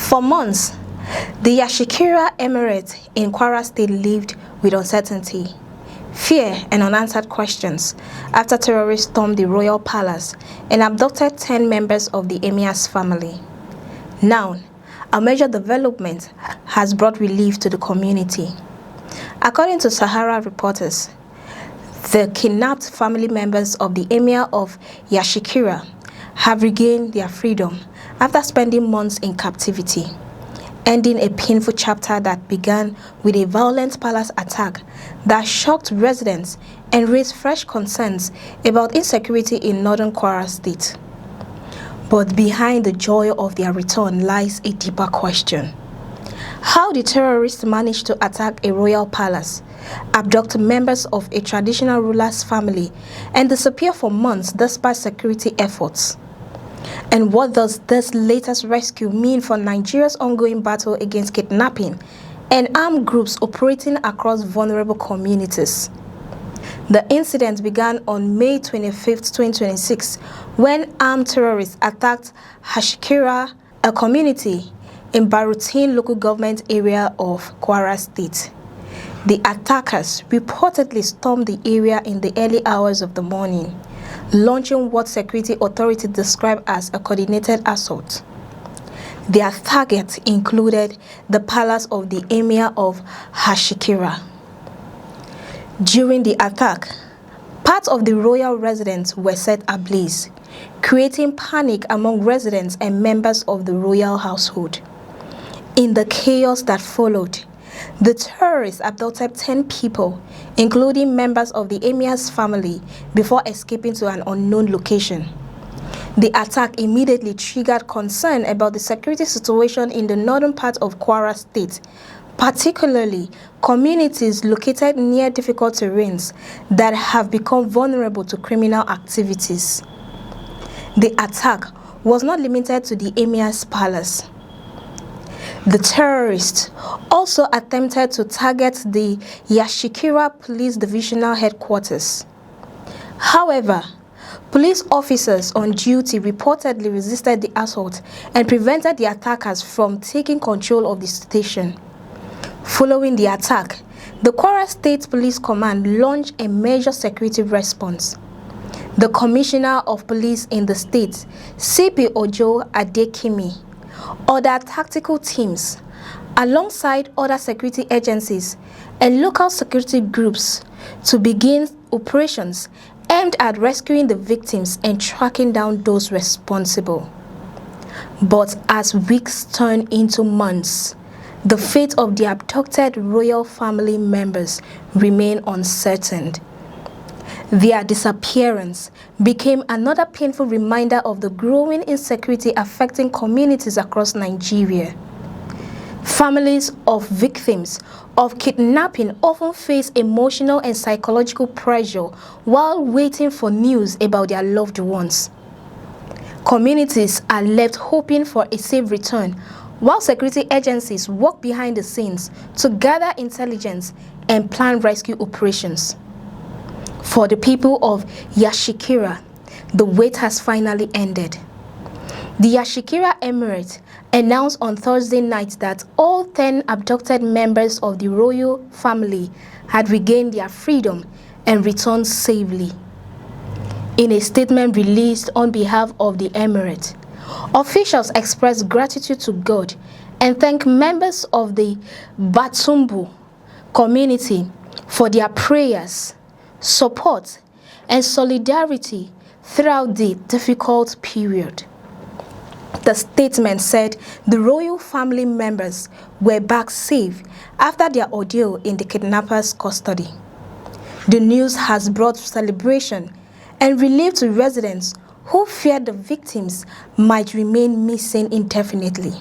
For months, the Yashikira Emirate in Kwara State lived with uncertainty, fear and unanswered questions after terrorists stormed the royal palace and abducted 10 members of the Emir's family. Now, a major development has brought relief to the community. According to Sahara reporters, the kidnapped family members of the Emir of Yashikira have regained their freedom after spending months in captivity, ending a painful chapter that began with a violent palace attack that shocked residents and raised fresh concerns about insecurity in northern Kwara State. But behind the joy of their return lies a deeper question. How did terrorists manage to attack a royal palace, abduct members of a traditional ruler's family, and disappear for months despite security efforts? And what does this latest rescue mean for Nigeria's ongoing battle against kidnapping and armed groups operating across vulnerable communities? The incident began on May 25, 2026, when armed terrorists attacked Hashikira, a community in Barutin local government area of Kwara State. The attackers reportedly stormed the area in the early hours of the morning, launching what security authorities described as a coordinated assault. Their target included the palace of the Emir of Hashikira. During the attack, parts of the royal residence were set ablaze, creating panic among residents and members of the royal household. In the chaos that followed, the terrorists abducted 10 people, including members of the Emir's family, before escaping to an unknown location. The attack immediately triggered concern about the security situation in the northern part of Kwara State, particularly communities located near difficult terrains that have become vulnerable to criminal activities. The attack was not limited to the Emir's palace. The terrorists also attempted to target the Yashikira Police Divisional Headquarters. However, police officers on duty reportedly resisted the assault and prevented the attackers from taking control of the station. Following the attack, the Kwara State Police Command launched a major security response. The Commissioner of Police in the state, CP Ojo Adekimi, ordered tactical teams, alongside other security agencies and local security groups, to begin operations aimed at rescuing the victims and tracking down those responsible. But as weeks turned into months, the fate of the abducted royal family members remained uncertain. Their disappearance became another painful reminder of the growing insecurity affecting communities across Nigeria. Families of victims of kidnapping often face emotional and psychological pressure while waiting for news about their loved ones. Communities are left hoping for a safe return, while security agencies work behind the scenes to gather intelligence and plan rescue operations. For the people of Yashikira, the wait has finally ended. The Yashikira Emirate announced on Thursday night that all 10 abducted members of the royal family had regained their freedom and returned safely. In a statement released on behalf of the Emirate, officials expressed gratitude to God and thanked members of the Batumbu community for their prayers, support, and solidarity throughout the difficult period. The statement said the royal family members were back safe after their ordeal in the kidnappers' custody. The news has brought celebration and relief to residents who feared the victims might remain missing indefinitely.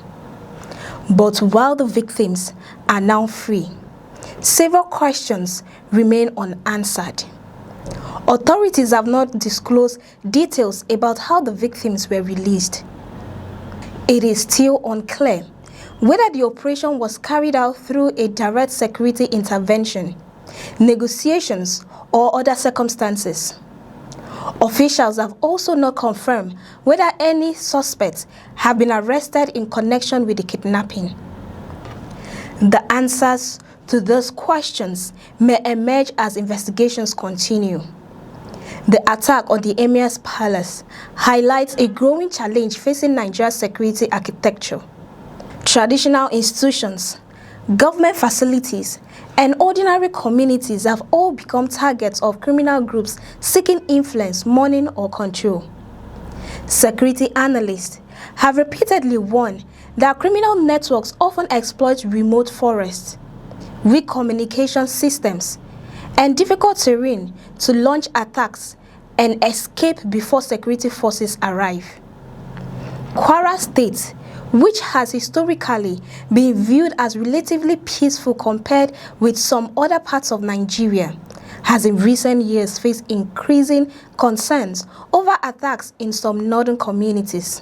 But while the victims are now free, several questions remain unanswered. Authorities have not disclosed details about how the victims were released. It is still unclear whether the operation was carried out through a direct security intervention, negotiations, or other circumstances. Officials have also not confirmed whether any suspects have been arrested in connection with the kidnapping. The answers to those questions may emerge as investigations continue. The attack on the Emir's palace highlights a growing challenge facing Nigeria's security architecture. Traditional institutions, government facilities, and ordinary communities have all become targets of criminal groups seeking influence, money, or control. Security analysts have repeatedly warned that criminal networks often exploit remote forests, weak communication systems, and difficult terrain to launch attacks and escape before security forces arrive. Kwara State, which has historically been viewed as relatively peaceful compared with some other parts of Nigeria, has in recent years faced increasing concerns over attacks in some northern communities.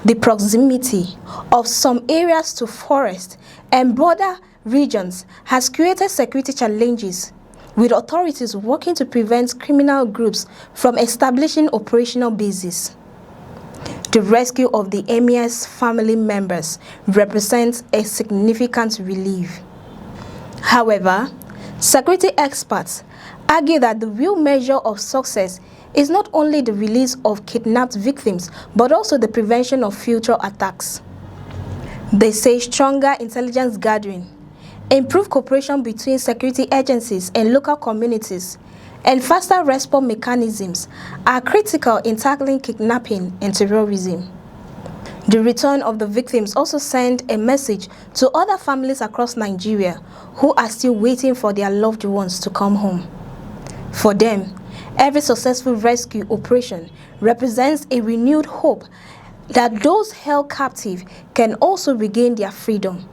The proximity of some areas to forests and border regions has created security challenges, with authorities working to prevent criminal groups from establishing operational bases. The rescue of the Emir's family members represents a significant relief. However, security experts argue that the real measure of success is not only the release of kidnapped victims, but also the prevention of future attacks. They say stronger intelligence gathering, improved cooperation between security agencies and local communities, and faster response mechanisms are critical in tackling kidnapping and terrorism. The return of the victims also sent a message to other families across Nigeria who are still waiting for their loved ones to come home. For them, every successful rescue operation represents a renewed hope that those held captive can also regain their freedom.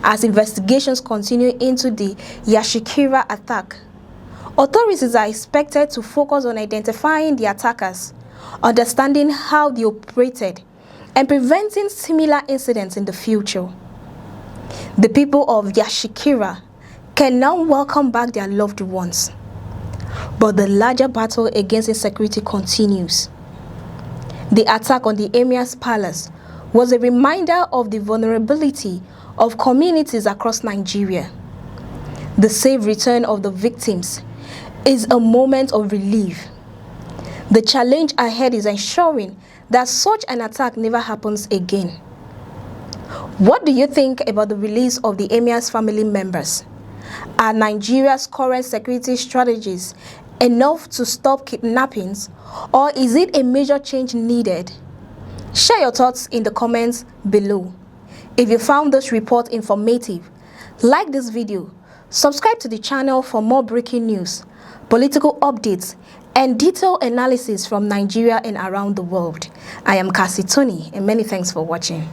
As investigations continue into the Yashikira attack, authorities are expected to focus on identifying the attackers, understanding how they operated, and preventing similar incidents in the future. The people of Yashikira can now welcome back their loved ones. But the larger battle against insecurity continues. The attack on the Emir's palace was a reminder of the vulnerability of communities across Nigeria. The safe return of the victims is a moment of relief. The challenge ahead is ensuring that such an attack never happens again. What do you think about the release of the Emir's family members? Are Nigeria's current security strategies enough to stop kidnappings, or is it a major change needed? Share your thoughts in the comments below. If you found this report informative, like this video, subscribe to the channel for more breaking news, political updates, and detailed analysis from Nigeria and around the world. I am Captivity, and many thanks for watching.